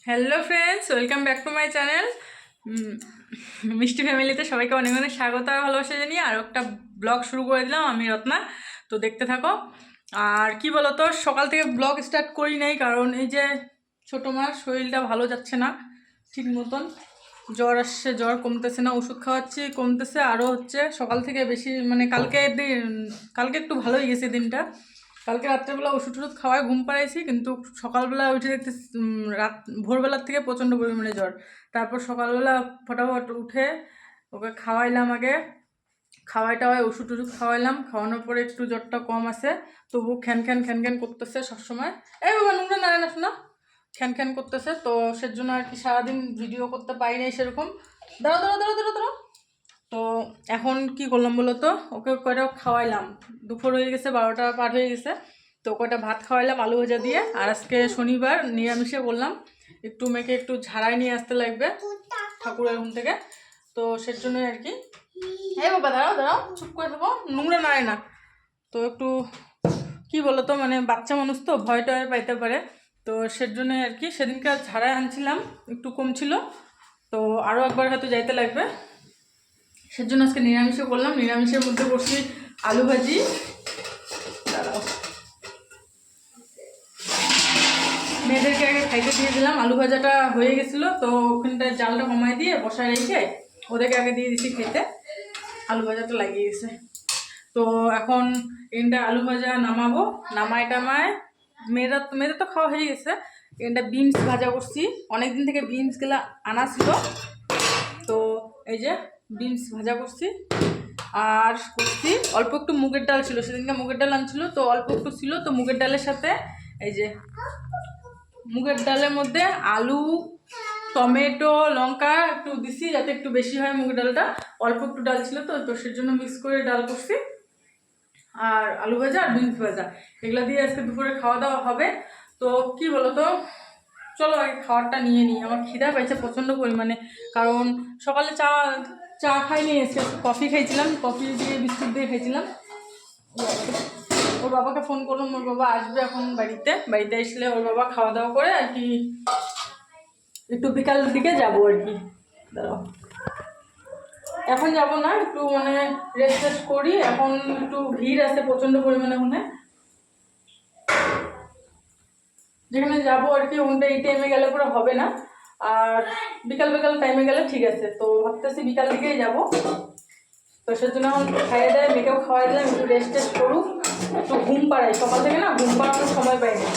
Hello friends, welcome back to my channel. মিষ্টি ফ্যামিলিতে সবাইকে অনেক অনেক স্বাগত আর ভালোবাসা জানিয়ে আরও একটা ব্লগ শুরু করে দিলাম। আমি রত্না, তো দেখতে থাকো। আর কি বলতো, সকাল থেকে ব্লগ স্টার্ট করি নাই, কারণ এই যে ছোটো মার শরীরটা ভালো যাচ্ছে না ঠিক মতন। জ্বর আসছে, জ্বর কমতেছে না, ওষুধ খাওয়াচ্ছি কমতেছে, আরও হচ্ছে সকাল থেকে বেশি, মানে কালকে একটু ভালোই গেছে দিনটা। কালকে রাত্রেবেলা ওষুধ টষুধ খাওয়ায় ঘুম পাড়াইছি, কিন্তু সকালবেলা উঠে দেখতে ভোরবেলার থেকে প্রচণ্ড পরিমাণে জ্বর। তারপর সকালবেলা ফটাফট উঠে ওকে খাওয়াইলাম, আগে খাওয়াই টাওয়াই ওষুধ টষুধ খাওয়াইলাম। খাওয়ানোর পরে একটু জ্বরটা কম আছে, তবু খ্যান খ্যান করতেছে সবসময়। এই বাবা নোংরা নাড়ে না শোনা, খ্যান করতেছে। তো সেজন্য আর কি সারাদিন ভিডিও করতে পারি নাই সেরকম। দাঁড়াও। তো এখন কি করলাম বলো তো, ওকে কয়টা খাওয়াইলাম। দুপুর হয়ে গেছে, 12টা পার হয়ে গেছে। তো কয়টা ভাত খাওয়াইলাম আলু ভাজা দিয়ে। আর আজকে শনিবার, নিরামিষে বললাম একটু মেয়েকে একটু ঝাড়াই নিয়ে আসতে লাগবে ঠাকুরের ঘুম থেকে। তো সের জন্যই আর কি। এই বাবা দাঁড়াও, চুপ করে থাকো, নোংরা নাড়ে না। তো একটু কি বলো তো, মানে বাচ্চা মানুষ তো ভয় টয় পাইতে পারে। তো সের জন্যই আর কি সেদিনকে ঝাড়াই আনছিলাম, একটু কম ছিল। তো আরও একবার হয়তো যাইতে লাগবে, সেজন্য আজকে নিরামিষে করলাম। নিরামিষের মধ্যে করছি আলু ভাজি। দাঁড়াও, মেয়েদেরকে আগে খাইতে দিয়ে দিলাম। আলু ভাজাটা হয়ে গেছিলো, তো ওখানটায় জালটা কমাই দিয়ে বসায় রেখে ওদেরকে আগে দিয়ে দিচ্ছি খেতে। আলু ভাজাটা লাগিয়ে গেছে। তো এখন এখানটা আলু ভাজা নামাবো, নামায় মেয়েদের তো খাওয়া হয়ে গেছে। এখানটা বিনস ভাজা করছি, অনেকদিন থেকে বিনসগুলা আনা ছিল। তো এই যে বিনস ভাজা করছি। আর করছি অল্প একটু মুগের ডাল ছিল, সেদিনকে মুগের ডাল আনছিল, তো অল্প একটু ছিল। তো মুগের ডালের সাথে এই যে মুগের ডালের মধ্যে আলু, টমেটো, লঙ্কা একটু দিছি যাতে একটু বেশি হয় মুগের ডালটা। অল্প একটু ডাল ছিল, তো সেজন্য মিক্স করে ডাল করছি। আর আলু ভাজা আর বিনস ভাজা, এগুলো দিয়ে আজকে দুপুরে খাওয়া দাওয়া হবে। তো কি বলো তো, চলো আগে খাবারটা নিয়ে নিই। আমার খিদা পাইছে প্রচণ্ড পরিমাণে, কারণ সকালে চা খাইনি, এসে কফি খাইছিলাম, কফি দিয়ে বিস্কুট দিয়ে খাইছিলাম। ওর বাবাকে ফোন করলাম, ওর বাবা আসবে এখন বাড়িতে আসলে ওর বাবা খাওয়া দাওয়া করে আর কি একটু বিকালের দিকে যাবো আর কি। দাঁড়াও, এখন যাব না, একটু মানে রেস্ট করি। এখন একটু ভিড় আছে প্রচণ্ড পরিমাণে, মনে যেখানে যাবো আর কি ওখানটা এই টাইমে গেলে পুরো হবে না। আর বিকাল টাইমে গেলে ঠিক আছে। তো ভাবতেছি বিকাল দিকেই যাবো। তো সেজন্য এখন খাইয়ে দেয়, মেয়েকেও খাওয়াই দিলাম, একটু রেস্ট করুক, একটু ঘুম পাড়াই। সকাল থেকে না ঘুম পাড়ানোর সময় পাই না,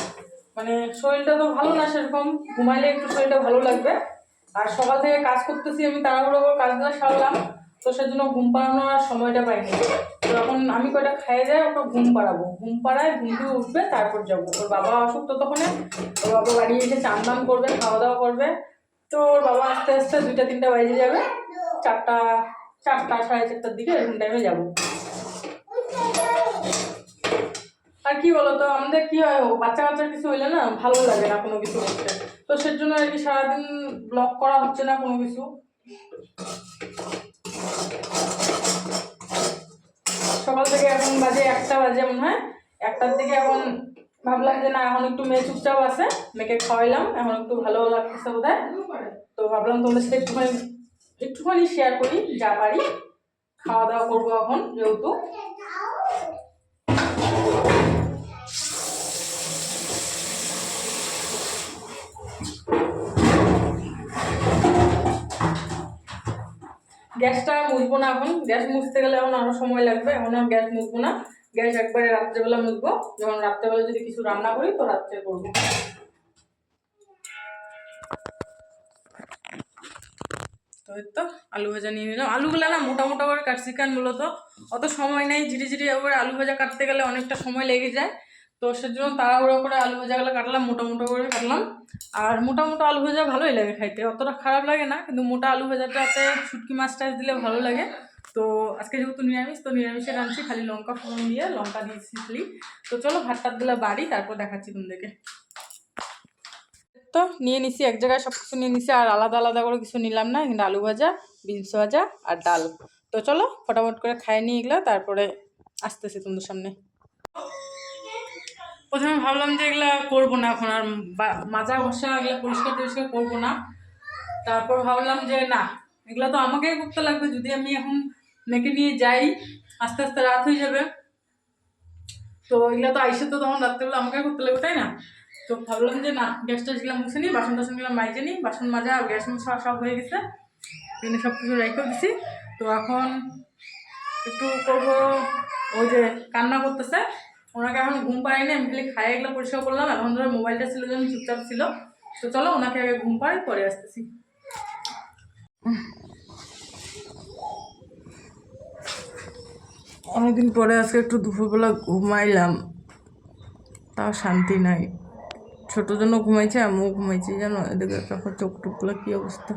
মানে শরীরটা তো ভালো না সেরকম, ঘুমাইলে একটু শরীরটা ভালো লাগবে। আর সকাল থেকে কাজ করতেছি আমি, তাড়াহুড়ো করে কাজগুলো সারলাম, তো সেজন্য ঘুম পাড়ানোর আর সময়টা পাইনি। তো এখন আমি কয়টা খাইয়ে দেয়, ওকে ঘুম পাড়াবো, ঘুম পাড়ায় ঘুম থেকে উঠবে, তারপর যাবো। ওর বাবা অসুখ তো তখন, ওর বাবা বাড়ি এসে চান দান করবে, খাওয়া দাওয়া করবে। তো ওর বাবা আস্তে আস্তে 2টা 3টা বাজে যাবে, 4টা 4:30টার দিকে এরকম টাইমে যাবো। আর কি বলতো, আমাদের কি হয়, বাচ্চা কিছু হইলে না ভালো লাগে না কোনো কিছু করতে। তো সের জন্য আর কি সারাদিন ব্লগ করা হচ্ছে না কোনো কিছু। সকাল থেকে এখন বাজে 1টা বাজে মনে হয়, 1টার দিকে। এখন ভাবলাম যে না, এখন একটু মেয়ে চুপচাপ আছে, মেয়েকে খাওয়াইলাম, এখন একটু ভালো লাগতেছে বোধ হয়। তো ভাবলাম তোমাদের সাথে একটুখানি শেয়ার করি যা পারি। খাওয়া দাওয়া করবো এখন যেহেতু। গ্যাসটা মুছবো না এখন, গ্যাস মুছতে গেলে এখন আরো সময় লাগবে। এখন আর গ্যাস মুছবো না, গ্যাস একবারে রাত্রেবেলা মুছবো। যখন রাত্রেবেলা যদি কিছু রান্না করি তো রাত্রে করবো। তো আলু ভাজা নিয়ে নিলাম। আলুগুলো না মোটা মোটা করে কাটছি, কারণ মূলত অত সময় নেই, ঝিরি করে আলু ভাজা কাটতে গেলে অনেকটা সময় লেগে যায়। তো সেজন্য তাড়াহুড়ো করে আলু ভাজাগুলো কাটলাম, মোটা করে কাটলাম। আর মোটা আলু ভাজা ভালোই লাগে খাইতে, অতটা খারাপ লাগে না। কিন্তু মোটা আলু ভাজাটাতে শুটকি মাছ টাছ দিলে ভালো লাগে। তো আজকে যেহেতু নিরামিষ, তো নিরামিষে রাঁধছি, খালি লঙ্কা ফোড়ন দিয়ে লঙ্কা দিয়েছি খালি। তো চলো ভাত টাতগুলো বাড়ি, তারপর দেখাচ্ছি তোমাদেরকে। তো নিয়ে নিছি এক জায়গায়, সব কিছু নিয়ে নিছি, আর আলাদা করে কিছু নিলাম না। কিন্তু আলু ভাজা, বিনস ভাজা আর ডাল। তো চলো ফটাফট করে খাই নিয়ে এগুলো, তারপরে আসতেছি তোমাদের সামনে। প্রথমে ভাবলাম যে এগুলা করবো না এখন আর, মাজা ঘষা এগুলা পরিষ্কার টরিষ্কার করবো না। তারপর ভাবলাম যে না, এগুলা তো আমাকেই করতে লাগবে, যদি আমি এখন মেয়েকে নিয়ে যাই আস্তে আস্তে রাত হয়ে যাবে, তো এগুলা তো আইসে তো তখন রাত্রেবেলা আমাকে করতে লাগবে, তাই না? তো ভাবলাম যে না, গ্যাস টাসগুলো মুছে নিই, বাসন টাসনগুলো মাইজে নিই, বাসন মাজা গ্যাস মুছা সব হয়ে গেছে, এখানে সব কিছু রেখেও দিছি। তো এখন একটু করবো, ওই যে কান্না করতেছে, ওনাকে এখন ঘুম পাড়াই না, আমি খালি খাই এগুলো পরিষ্কার করলাম, এখন ধরো মোবাইলটা ছিল যেন চুপচাপ ছিল। তো চলো ওনাকে আগে ঘুম পাড়াই, পরে আসতেছি। অনেকদিন পরে আজকে একটু দুপুরবেলা ঘুমাইলাম, তাও শান্তি নাই। ছোটোর জন্য ঘুমাইছে, আমিও ঘুমাইছি জানো, এদিকে তখন চোখ টুকগুলো কী অবস্থা।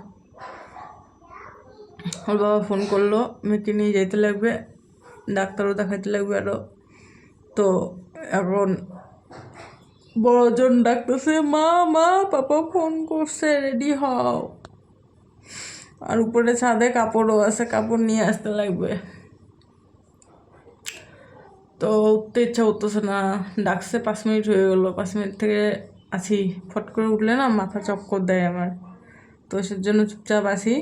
ওর বাবা ফোন করলো, মেয়েকে নিয়ে যেতে লাগবে, ডাক্তারও দেখাইতে লাগবে আরও। তো এখন বড়জন ডাকতেছে, মা মা পাপা ফোন করছে, রেডি হও। আর উপরে ছাদে কাপড়ও আছে, কাপড় নিয়ে আসতে লাগবে। তো উঠতে ইচ্ছা করতেছে না, ডাকছে 5 মিনিট হয়ে গেলো, 5 মিনিট থেকে আছি, ফট করে উঠলে না মাথা চক্কর দেয় আমার, তো সেজন্য চুপচাপ আছি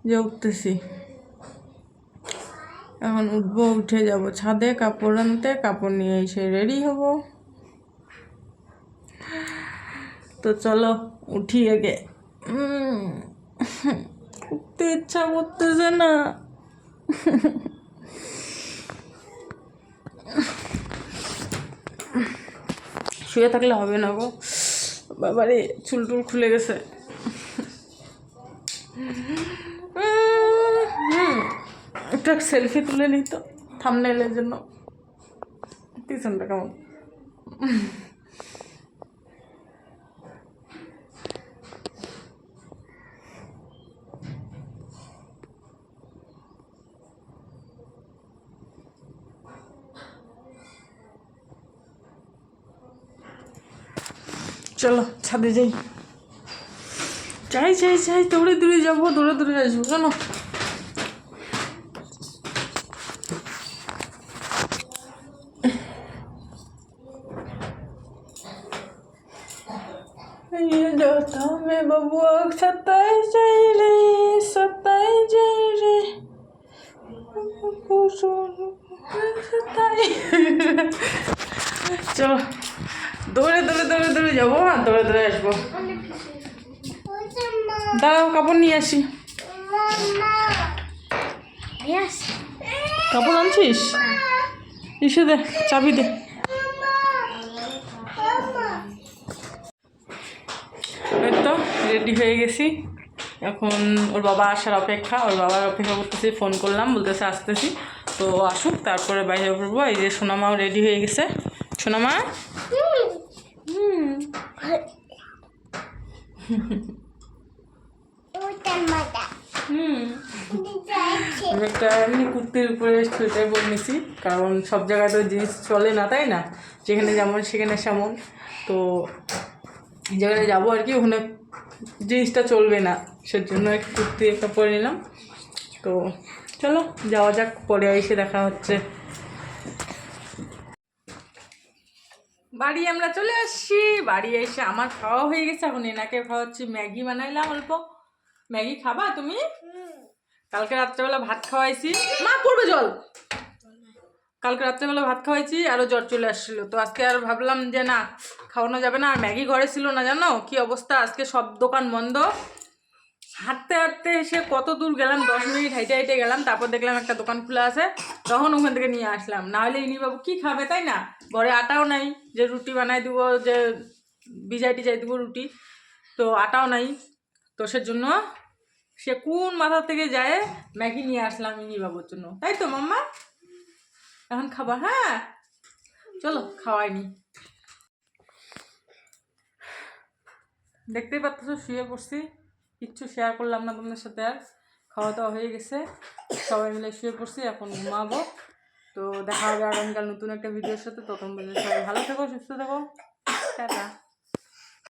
যে উঠতেছি। এখন উঠবো, উঠে যাব ছাদে কাপড় আনতে, কাপড় নিয়ে এসে রেডি হব। তো চলো উঠি আগে, উঠতে ইচ্ছা করতেছে না। শুয়ে থাকলে হবে না গো, বাবারে চুল টুল খুলে গেছে। একটা সেলফি তুলে নিই তো থাম্বনেইলের জন্য। পিছনটা কেমন, চলো ছাদে যাই, যাই যাই যাই, দৌড়ে দৌড়ে যাবো, দৌড়ে দৌড়ে আসবো কেন। ये जाता मैं बबुआ सताई जाई रे, सताई जाई रे, सताई। चलो দৌড়ে দৌড়ে দৌড়ে দৌড়ে যাবো আর দৌড়ে দৌড়ে আসবো। দাঁড়াও কাপড় নিয়ে আসি। কাপড় আনছিস? ইসে দে, চাবি দে। এই তো রেডি হয়ে গেছি, এখন ওর বাবা আসার অপেক্ষা, ওর বাবার অপেক্ষা করতেছি, ফোন করলাম বলতেছে আসতেছি, তো আসুক তারপরে বাইরে পড়বো। এই যে সোনামাও রেডি হয়ে গেছে, সোনামা আমি একটা এমনি কুর্তির উপরে সোয়েটার পরে নিছি, কারণ সব জায়গায় তো জিনিস চলে না, তাই না? যেখানে যেমন সেখানে সেমন, তো যেখানে যাবো আর কি ওখানে জিনিসটা চলবে না, সেজন্য একটা কুর্তি একটা পরে নিলাম। তো চলো যাওয়া যাক, পরে এসে দেখা হচ্ছে। বাড়ি আমরা চলে আসছি, বাড়ি এসে আমার খাওয়া হয়ে গেছে, এখন এনাকে খাওয়াচ্ছি, ম্যাগি বানাইলাম অল্প। ম্যাগি খাবা তুমি? কালকে রাত্রেবেলা ভাত খাওয়াইছি, মা পড়বে জল। কালকে রাত্রেবেলা ভাত খাওয়াইছি, আরও জ্বর চলে আসছিলো, তো আজকে আর ভাবলাম যে না খাওয়ানো যাবে না। আর ম্যাগি ঘরে ছিল না, জানো কি অবস্থা, আজকে সব দোকান বন্ধ। হাঁটতে হাঁটতে এসে কত দূর গেলাম, 10 মিনিট হাইটে হাইটে গেলাম, তারপর দেখলাম একটা দোকান খোলা আছে, তখন ওখান থেকে নিয়ে আসলাম। নাহলে ইনিবাবু কী খাবে, তাই না? ঘরে আটাও নাই যে রুটি বানাই দেবো, যে ভিজাই টিজাই দেবো রুটি, তো আটাও নাই, তো সেজন্য সে কোন মাথা থেকে যায় ম্যাগি নিয়ে আসলাম ইনিবাবুর জন্য, তাই তো মাম্মা? এখন খাবা? হ্যাঁ চলো খাওয়াইনি। দেখতেই পাচ্ছ শুয়ে পড়ছি, কিচ্ছু শেয়ার করলাম না তোমাদের সাথে আর। খাওয়া দাওয়া হয়ে গেছে, সবাই মিলে শুয়ে পড়ছি, এখন ঘুমাবো। তো দেখা হবে আগামীকাল নতুন একটা ভিডিওর সাথে, তখন বলতে সবাই ভালো থেকো, সুস্থ থেকো, টাটা।